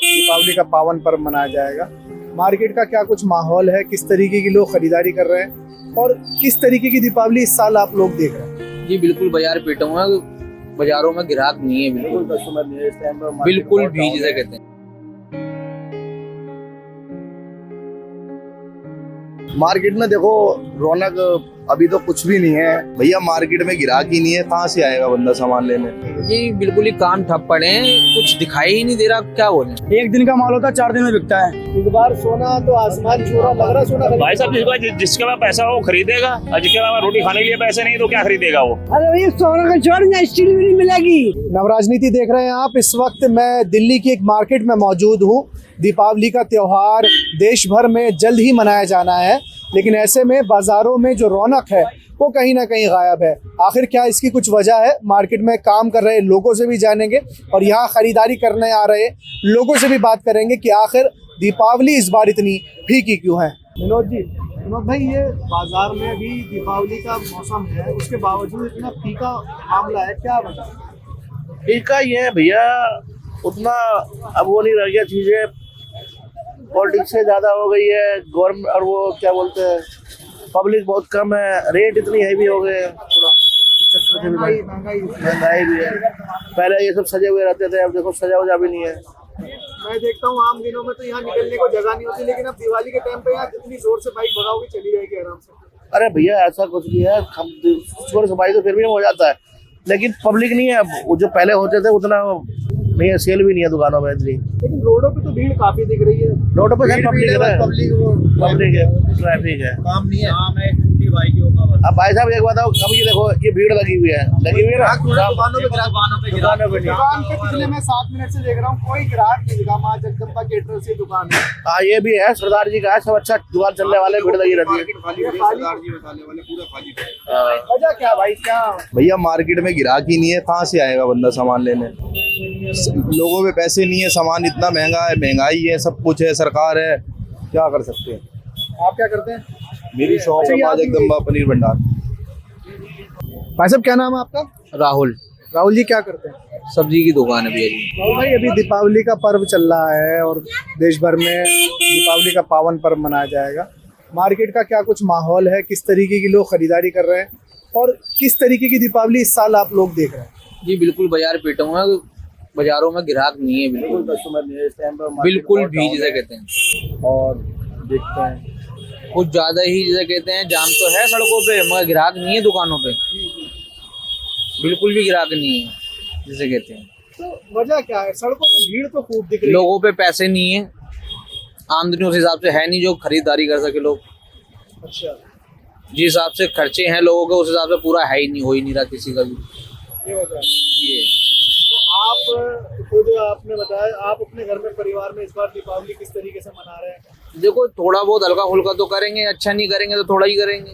दीपावली का पावन पर्व मनाया जाएगा। मार्केट का क्या कुछ माहौल है, किस तरीके की लोग खरीदारी कर रहे हैं और किस तरीके की दीपावली इस साल आप लोग देख रहे हैं? जी बिल्कुल, बाजार पीटा हुआ है, बाजारों में ग्राहक नहीं है, बिल्कुल कस्टमर नहीं है इस टाइम पर, बिल्कुल भी, जिसे कहते हैं। मार्केट में देखो रौनक अभी तो कुछ भी नहीं है भैया, मार्केट में ग्राहक ही नहीं है, कहाँ से आएगा बंदा सामान लेने। जी बिल्कुल ही कान ठप पड़े हैं, कुछ दिखाई ही नहीं दे रहा, क्या बोले। एक दिन का माल होता है, 4 दिन में बिकता है। इस बार सोना तो आसमान छू रहा, लग रहा सोना भाई साहब जिसके पास पैसा हो वो खरीदेगा, और जिसके पास रोटी खाने के लिए पैसे नहीं तो क्या खरीदेगा वो। अरे भैया सोना का छोड़, स्टील भी नहीं मिलेगी। नवराजनीति देख रहे हैं आप। इस वक्त मैं दिल्ली की एक मार्केट में मौजूद हूँ। दीपावली का त्योहार देश भर में जल्द ही मनाया जाना है, लेकिन ऐसे में बाजारों में जो रौनक है वो कहीं ना कहीं गायब है। आखिर क्या इसकी कुछ वजह है? मार्केट में काम कर रहे लोगों से भी जानेंगे और यहाँ खरीदारी करने आ रहे लोगों से भी बात करेंगे कि आखिर दीपावली इस बार इतनी फीकी क्यों है। विनोद जी, विनोद भाई, ये बाजार में अभी दीपावली का मौसम है, उसके बावजूद इतना फीका मामला है, क्या वजह? फीका ये है भैया, उतना अब वो नहीं रह गया, चीजें पॉलिटिक्स से ज्यादा हो गई है, गवर्नमेंट और वो क्या बोलते हैं पब्लिक बहुत कम है, रेट इतनी हैवी हो गए, थोड़ा चक्कर से भी महंगाई भी है। पहले ये सब सजे हुए रहते थे, अब देखो सजा वजा भी नहीं है। मैं देखता हूँ आम दिनों में तो यहाँ निकलने को जगह नहीं होती, लेकिन अब दिवाली के टाइम पे यहाँ जितनी जोर से बाइक भगाओगे चली जाएगी आराम से। अरे भैया ऐसा कुछ नहीं है, हम सफाई तो फिर भी हो जाता है, लेकिन पब्लिक नहीं है। वो जो पहले होते थे उतना नहीं है, सेल भी नहीं है दुकानों में इतनी। लेकिन रोडों पे तो भीड़ काफी दिख रही है। रोडों पे पब्लिक है, ट्रैफिक है, काम नहीं है। अब भाई साहब एक बताओ, अब ये देखो ये भीड़ लगी हुई है ना, दुकानों पे दुकान पे पिछले मैं 7 मिनट से देख रहा हूँ, कोई ग्राहक नहीं दिखा। माँ जगदम्बा केटरर्स की दुकान है। हाँ ये भी है, सरदार जी का है, सब अच्छा दुकान चलने वाले, भीड़ लगी रहती है। वजह क्या भाई, क्या भैया मार्केट में ग्राहक ही नहीं है, कहाँ से आएगा बंदा सामान लेने। लोगों पे पैसे नहीं है, सामान इतना महंगा है, महंगाई है, सब कुछ है, सरकार है, क्या कर सकते हैं। आप क्या करते हैं? मेरी शॉप है माँ जगदम्बा पनीर भंडार। भाई साहब क्या नाम है आपका? राहुल राहुल जी, क्या करते हैं? सब्जी की दुकान है भैया जी। राहुल भाई, अभी दीपावली का पर्व चल रहा है और देश भर में दीपावली का पावन पर्व मनाया जाएगा। मार्केट का क्या कुछ माहौल है, किस तरीके की लोग खरीदारी कर रहे हैं और किस तरीके की दीपावली इस साल आप लोग देख रहे हैं? जी बिल्कुल, बाजार पीटा हुआ है, बाजारों में ग्राहक नहीं है, बिल्कुल कस्टमर नहीं है इस टाइम पर, बिल्कुल भी, जिसे कहते हैं। और देखते हैं कुछ ज्यादा ही, जिसे कहते हैं, जाम तो है सड़कों पे मगर ग्राहक नहीं है दुकानों पे, बिल्कुल भी ग्राहक नहीं है, जिसे कहते हैं। तो वजह क्या है? सड़कों पे भीड़ तो खूब दिख रही है। लोगों पे पैसे नहीं है, आमदनी उस हिसाब से है नहीं जो खरीदारी कर सके लोग। अच्छा, जिस हिसाब से खर्चे हैं लोगों के, उस हिसाब से पूरा है ही नहीं, हो ही नहीं रहा किसी का भी। ये वजह है। ये तो आप खुद आपने बताया, आप अपने घर में परिवार में इस बार दीपावली किस तरीके से मना रहे हैं? देखो, थोड़ा बहुत हल्का फुल्का तो करेंगे, अच्छा नहीं करेंगे तो थोड़ा ही करेंगे,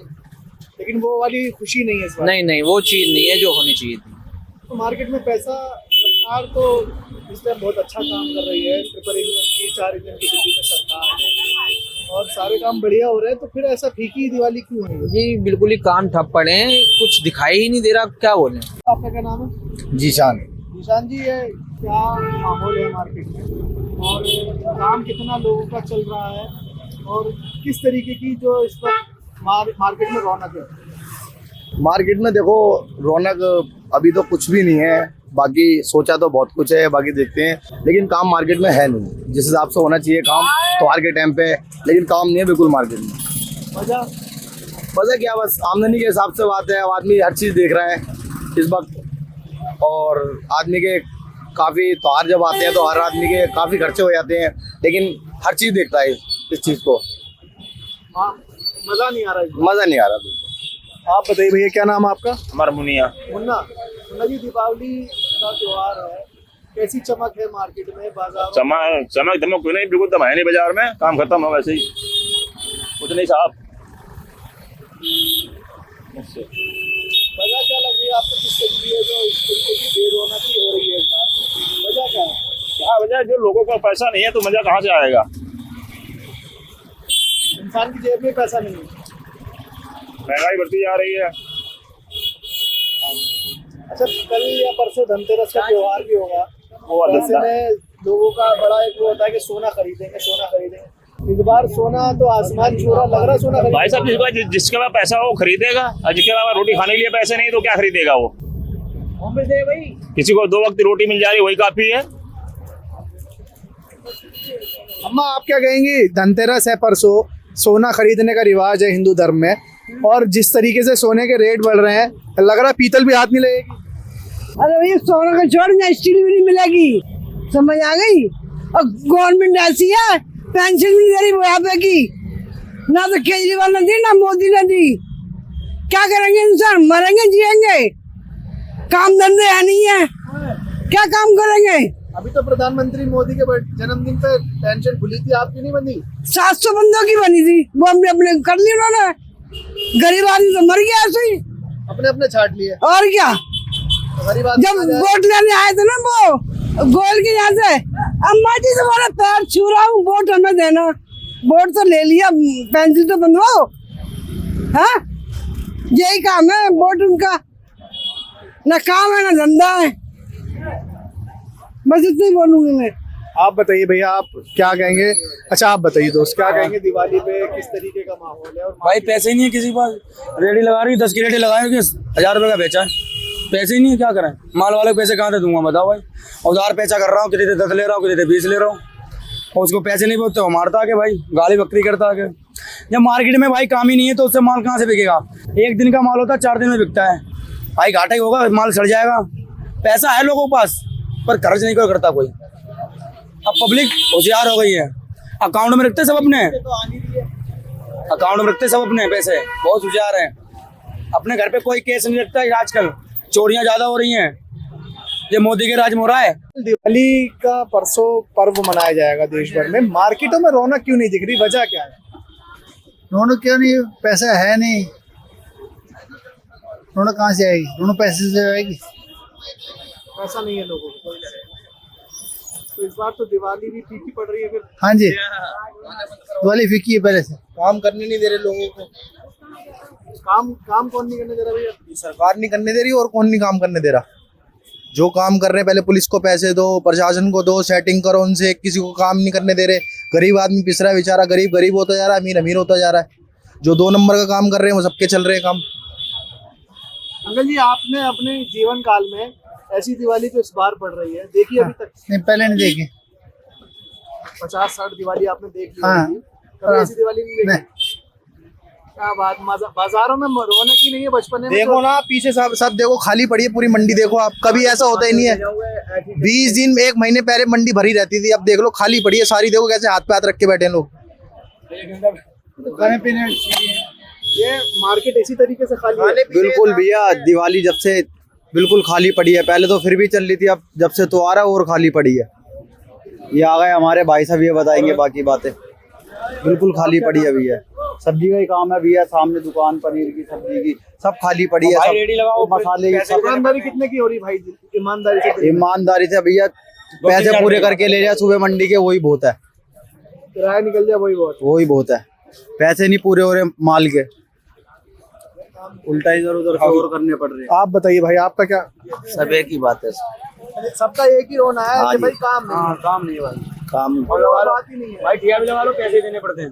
लेकिन वो वाली खुशी नहीं है इस बार। नहीं नहीं, वो चीज नहीं है जो होनी चाहिए थी। तो मार्केट में पैसा, सरकार तो इस टाइम बहुत अच्छा काम कर रही है, ट्रिपल इंजन की, 4 इंजन की दिल्ली में सरकार है और सारे काम बढ़िया हो रहे हैं, तो फिर ऐसा फीकी दिवाली क्यों हो रही है? जी बिल्कुल ही कान ठप पड़े हैं, कुछ दिखाई ही नहीं दे रहा, क्या बोले। आपका क्या नाम है? जीशान। निशान जी, ये क्या माहौल है मार्केट में और काम कितना लोगों का चल रहा है और किस तरीके की जो इस वक्त मार्केट में रौनक है? मार्केट में देखो रौनक अभी तो कुछ भी नहीं है, बाकी सोचा तो बहुत कुछ है, बाकी देखते हैं, लेकिन काम मार्केट में है नहीं जिस हिसाब से होना चाहिए काम त्योहार के टाइम पे, लेकिन काम नहीं है बिल्कुल मार्केट में। वजह क्या, बस आमदनी के हिसाब से बात है। अब आदमी हर चीज़ देख रहा है इस वक्त, और आदमी के काफ़ी त्योहार जब आते हैं तो हर आदमी के काफ़ी खर्चे हो जाते हैं, लेकिन हर चीज़ देखता है इस चीज़ को। हाँ, मज़ा नहीं आ रहा है। मज़ा नहीं आ रहा बिल्कुल। आप बताइए भैया, क्या नाम है आपका? हमारा मुनिया। मुन्ना, मुन्ना जी, दीपावली का त्योहार है, कैसी चमक है मार्केट में, बाजार? चमक धमक कोई नहीं, बिल्कुल दम है नहीं बाजार में, काम खत्म हो वैसे ही कुछ नहीं साहब। वजह क्या लग रही है आपको, किस तरीके है जो इस तरीके की बेरौनकी हो रही है इस बार? वजह क्या है? क्या वजह, जो लोगों को पैसा नहीं है तो मजा कहाँ से आएगा। इंसान की जेब में पैसा नहीं है, महंगाई बढ़ती जा रही है। अच्छा, कल या परसों धनतेरस का त्योहार भी होगा, वो ऐसे में लोगों का बड़ा एक वो होता है कि सोना खरीदेंगे। इस बार सोना तो आसमान छू रहा, लग रहा सोना भाई साहब खरीदेंगे। जिसके पास पैसा हो वो खरीदेगा, और जिसके पास रोटी खाने के लिए पैसे नहीं तो क्या खरीदेगा वो। किसी को 2 वक्त की रोटी मिल जा रही वही काफी है। अम्मा आप क्या कहेंगी? धनतेरस है परसों, सोना खरीदने का रिवाज है हिंदू धर्म में, और जिस तरीके से सोने के रेट बढ़ रहे हैं, लग रहा पीतल भी हाथ नहीं लगेगी। अरे भैया सोना का छोड़ ना, स्टील भी नहीं मिलेगी, समझ आ गई। और गवर्नमेंट ऐसी है, पेंशन भी गरीब बुढ़ापे की, ना तो केजरीवाल ने दी ना मोदी ने दी। क्या करेंगे इंसान, मरेंगे जिएंगे, काम धंधे है नहीं है, क्या काम करेंगे। अभी तो प्रधानमंत्री मोदी के जन्मदिन पे पेंशन खुली थी, आपकी नहीं बनी? 700 बंदों की बनी थी, वो हमने अपने कर ली उन्होंने। गरीब आदमी तो मर गया ऐसे ही, अपने अपने छाट लिए। और क्या। तो गरीब आदमी जब आ जाए- वोट लेने आए थे ना वो गोल के यहाँ से, अम्मा जी तुम्हारा पैर छू रहा हूँ, वोट हमें देना। वोट तो ले लिया, पेंसिल तो बनवाओ। हाँ, यही काम है वोट उनका, ना काम है ना धंधा है। बस इतना ही बोलूंगी मैं। आप बताइए भैया, आप क्या कहेंगे? अच्छा आप बताइए दोस्त, क्या कहेंगे दिवाली पे किस तरीके का माहौल है? और भाई पैसे ही नहीं है किसी के पास, रेडी लगा रही 10 की रेडी लगा रही 1000 रुपये का बेचा है, पैसे ही नहीं है, क्या करें। माल वाले को पैसे कहाँ से दूंगा बताओ भाई। उधार पैसा कर रहा हूँ, किसी से 10 ले रहा हूँ, किसी से 20 ले रहा हूँ, और उसको पैसे नहीं बोलते वो मारता आके भाई, गाली बकरी करता आके। जब मार्केट में भाई काम ही नहीं है तो उससे माल कहाँ से बिकेगा। एक दिन का माल होता है 4 दिन में बिकता है भाई, घाटा ही होगा, माल सड़ जाएगा। पैसा है लोगों के पास पर खर्च नहीं करता कोई। अब पब्लिक होशियार हो गई है, अकाउंट में रखते सब अपने, अकाउंट में रखते सब अपने पैसे, बहुत होशियार हैं। अपने घर पे कोई केस नहीं रखता है। आजकल चोरियां ज्यादा हो रही हैं, ये मोदी के राज में हो रहा है। दिवाली का परसों पर्व मनाया जाएगा देश भर में, मार्केटों में रौनक क्यों नहीं दिख रही, वजह क्या है? रौनक क्यों नहीं? पैसा है नहीं, रौनक कहाँ से आएगी? रौनक पैसे से आएगी। ऐसा नहीं है लोगों को। तो इस बार तो दिवाली भी फीकी पड़ रही है फिर। हाँ जी, दिवाली फीकी है पहले से। काम करने नहीं दे रहे लोगों को। काम कौन नहीं करने दे रहा भैया? सरकार नहीं करने दे रही और कौन नहीं काम करने दे रहा। जो काम कर रहे हैं पहले पुलिस को पैसे दो, प्रशासन को दो, सेटिंग करो उनसे, किसी को काम नहीं करने दे रहे। गरीब आदमी पिस रहा है बेचारा, गरीब गरीब होता जा रहा है, अमीर अमीर होता जा रहा है। जो 2 नंबर का काम कर रहे हैं वो सबके चल रहे हैं काम। अंकल जी, आपने अपने जीवन काल में ऐसी दिवाली तो इस बार पड़ रही है, देखी अभी तक? नहीं, पहले नहीं देखी। 50-60 दिवाली आपने देख ली हाँ। होगी, कभी ऐसी दिवाली नहीं देखी? नहीं। क्या बात, बाजारों में रौनक ही नहीं है बचपन में? देखो ना पीछे सब देखो खाली पड़ी है पूरी मंडी। देखो आप, कभी ऐसा होता ही नहीं है। 20 दिन 1 महीने पहले मंडी भरी रहती थी, अब देख लो खाली पड़ी है सारी। देखो कैसे हाथ पे हाथ रख के बैठे हैं लोग। खाने पीने ये मार्केट इसी तरीके से खाली है? बिल्कुल भैया, दिवाली जब से बिल्कुल खाली पड़ी है। पहले तो फिर भी चल रही थी, अब जब से तो आ रहा है और खाली पड़ी है। ये आ गए हमारे भाई साहब, ये बताएंगे बाकी बातें। बिल्कुल खाली पड़ी है भैया, सब्जी का ही काम है भैया। सामने दुकान पनीर की, सब्जी की, सब खाली पड़ी है। सब रेडी लगाओ, मसाले की, सब ईमानदारी कितने की हो रही भाई? ईमानदारी से ईमानदारी से भैया पैसे पूरे करके ले जाए सुबह मंडी के, वही बहुत है। किराया निकल जाए वही बहुत है। पैसे नहीं पूरे हो रहे माल के, उल्टा इधर उधर और करने पड़ रहे हैं। आप बताइए भाई, आपका क्या? सब एक ही बात है। सबका एक ही रोना है कि भाई काम नहीं है। काम नहीं भाई, काम और बात ही नहीं है। भाई ठिया भी लगा लो, पैसे देने पड़ते हैं,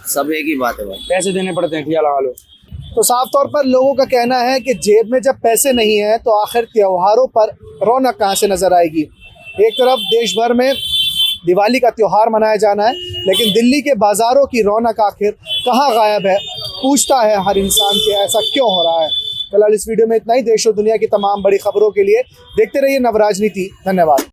सब एक ही बात है भाई, पैसे देने पड़ते हैं, ठिया लगा लो। तो साफ तौर पर लोगों का कहना है कि जेब में जब पैसे नहीं है तो आखिर त्योहारों पर रौनक कहाँ से नजर आएगी। एक तरफ देश भर में दिवाली का त्योहार मनाया जाना है, लेकिन दिल्ली के बाजारों की रौनक आखिर कहाँ गायब है, पूछता है हर इंसान कि ऐसा क्यों हो रहा है। फिलहाल इस वीडियो में इतना ही। देश और दुनिया की तमाम बड़ी खबरों के लिए देखते रहिए नवराजनीति। धन्यवाद।